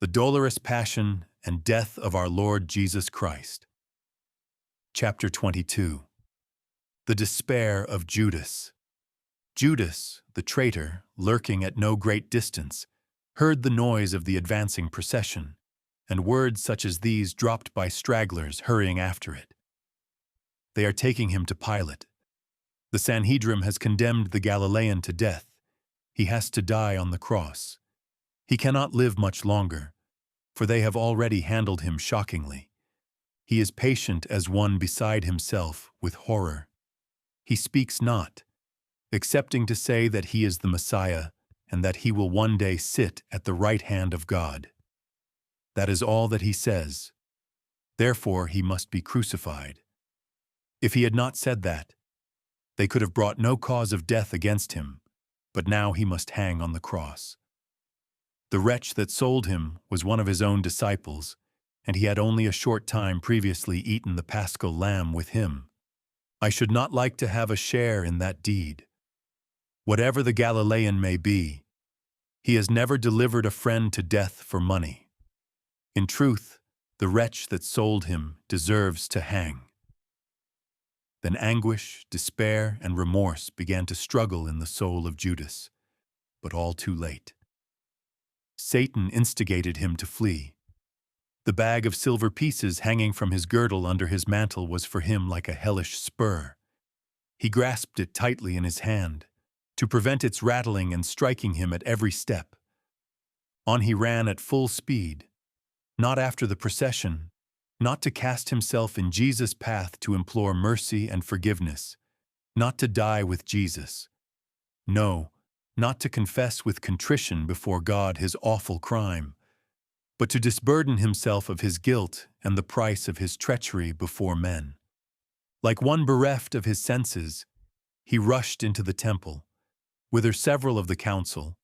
The dolorous passion and death of our Lord Jesus Christ. Chapter 22. The Despair of Judas. Judas, the traitor, lurking at no great distance, heard the noise of the advancing procession, and words such as these dropped by stragglers hurrying after it. They are taking him to Pilate. The Sanhedrin has condemned the Galilean to death. He has to die on the cross. He cannot live much longer, for they have already handled him shockingly. He is patient as one beside himself with horror. He speaks not, excepting to say that he is the Messiah and that he will one day sit at the right hand of God. That is all that he says. Therefore he must be crucified. If he had not said that, they could have brought no cause of death against him, but now he must hang on the cross. The wretch that sold him was one of his own disciples, and he had only a short time previously eaten the paschal lamb with him. I should not like to have a share in that deed. Whatever the Galilean may be, he has never delivered a friend to death for money. In truth, the wretch that sold him deserves to hang. Then anguish, despair, and remorse began to struggle in the soul of Judas, but all too late. Satan instigated him to flee. The bag of silver pieces hanging from his girdle under his mantle was for him like a hellish spur. He grasped it tightly in his hand, to prevent its rattling and striking him at every step. On he ran at full speed, not after the procession, not to cast himself in Jesus' path to implore mercy and forgiveness, not to die with Jesus. No, not to confess with contrition before God his awful crime, but to disburden himself of his guilt and the price of his treachery before men. Like one bereft of his senses, he rushed into the temple, whither several of the council,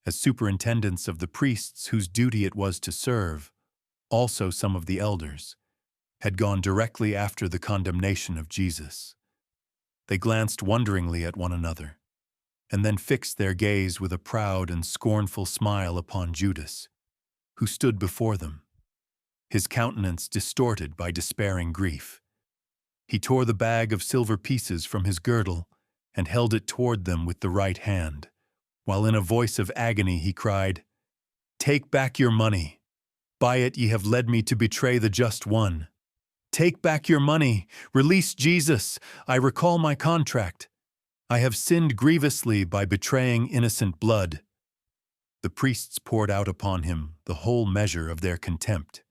as superintendents of the priests whose duty it was to serve, also some of the elders, had gone directly after the condemnation of Jesus. They glanced wonderingly at one another, and then fixed their gaze with a proud and scornful smile upon Judas, who stood before them, his countenance distorted by despairing grief. He tore the bag of silver pieces from his girdle and held it toward them with the right hand, while in a voice of agony he cried, "Take back your money. By it ye have led me to betray the just one. Take back your money. Release Jesus. I recall my contract. I have sinned grievously by betraying innocent blood." The priests poured out upon him the whole measure of their contempt.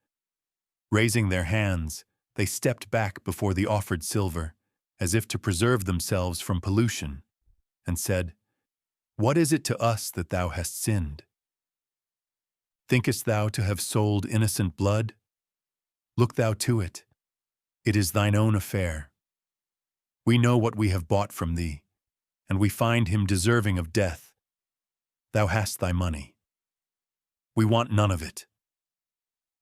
Raising their hands, they stepped back before the offered silver, as if to preserve themselves from pollution, and said, "What is it to us that thou hast sinned? Thinkest thou to have sold innocent blood? Look thou to it. It is thine own affair. We know what we have bought from thee, and we find him deserving of death. Thou hast thy money. We want none of it."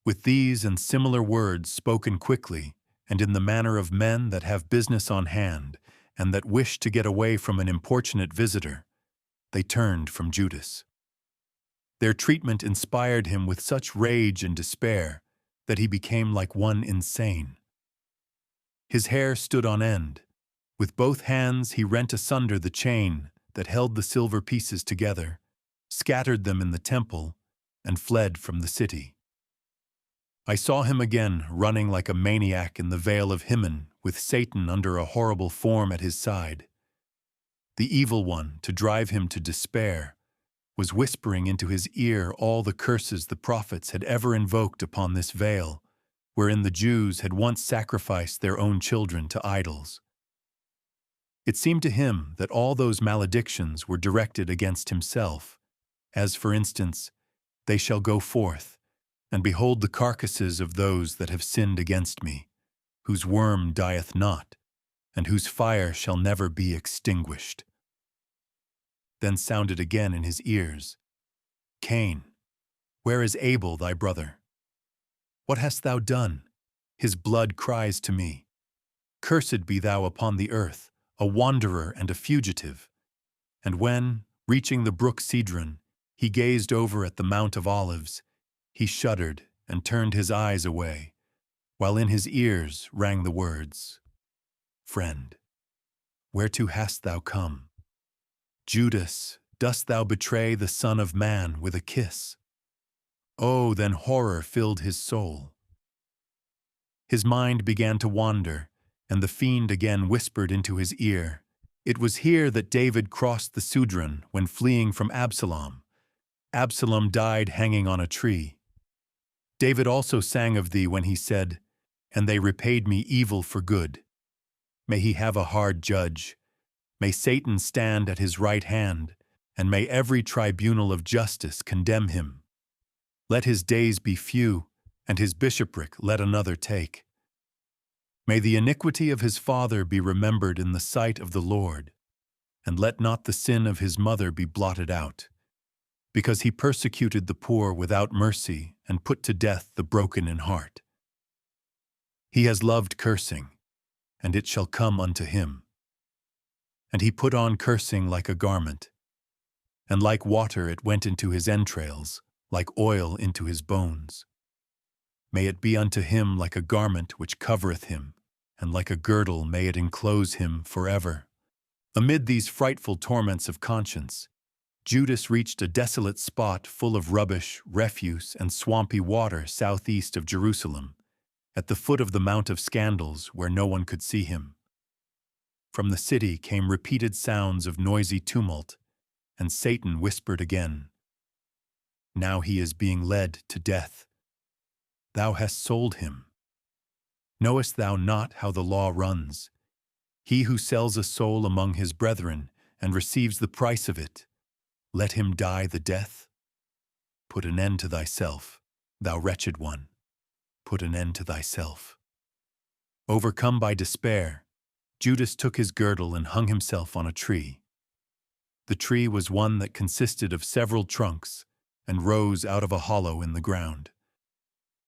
With these and similar words spoken quickly, and in the manner of men that have business on hand, and that wish to get away from an importunate visitor, they turned from Judas. Their treatment inspired him with such rage and despair that he became like one insane. His hair stood on end. With both hands he rent asunder the chain that held the silver pieces together, scattered them in the temple, and fled from the city. I saw him again running like a maniac in the vale of Hinnom, with Satan under a horrible form at his side. The evil one, to drive him to despair, was whispering into his ear all the curses the prophets had ever invoked upon this vale, wherein the Jews had once sacrificed their own children to idols. It seemed to him that all those maledictions were directed against himself, as, for instance, "They shall go forth, and behold the carcasses of those that have sinned against me, whose worm dieth not, and whose fire shall never be extinguished." Then sounded again in his ears, "Cain, where is Abel thy brother? What hast thou done? His blood cries to me. Cursed be thou upon the earth, a wanderer and a fugitive." And when, reaching the brook Cedron, he gazed over at the Mount of Olives, He shuddered and turned his eyes away, while in his ears rang the words, "Friend, whereto hast thou come? Judas, dost thou betray the Son of Man with a kiss?" Oh, then horror filled his soul. His mind began to wander, and the fiend again whispered into his ear, "It was here that David crossed the Cedron when fleeing from Absalom. Absalom died hanging on a tree. David also sang of thee when he said, 'And they repaid me evil for good.' May he have a hard judge. May Satan stand at his right hand, and may every tribunal of justice condemn him. Let his days be few, and his bishopric let another take. May the iniquity of his father be remembered in the sight of the Lord, and let not the sin of his mother be blotted out, because he persecuted the poor without mercy and put to death the broken in heart. He has loved cursing, and it shall come unto him. And he put on cursing like a garment, and like water it went into his entrails, like oil into his bones. May it be unto him like a garment which covereth him, and like a girdle may it enclose him forever." Amid these frightful torments of conscience, Judas reached a desolate spot full of rubbish, refuse, and swampy water southeast of Jerusalem, at the foot of the Mount of Scandals where no one could see him. From the city came repeated sounds of noisy tumult, and Satan whispered again, "Now he is being led to death. Thou hast sold him. Knowest thou not how the law runs? He who sells a soul among his brethren and receives the price of it, let him die the death? Put an end to thyself, thou wretched one. Put an end to thyself." Overcome by despair, Judas took his girdle and hung himself on a tree. The tree was one that consisted of several trunks and rose out of a hollow in the ground.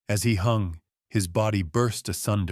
As he hung, his body burst asunder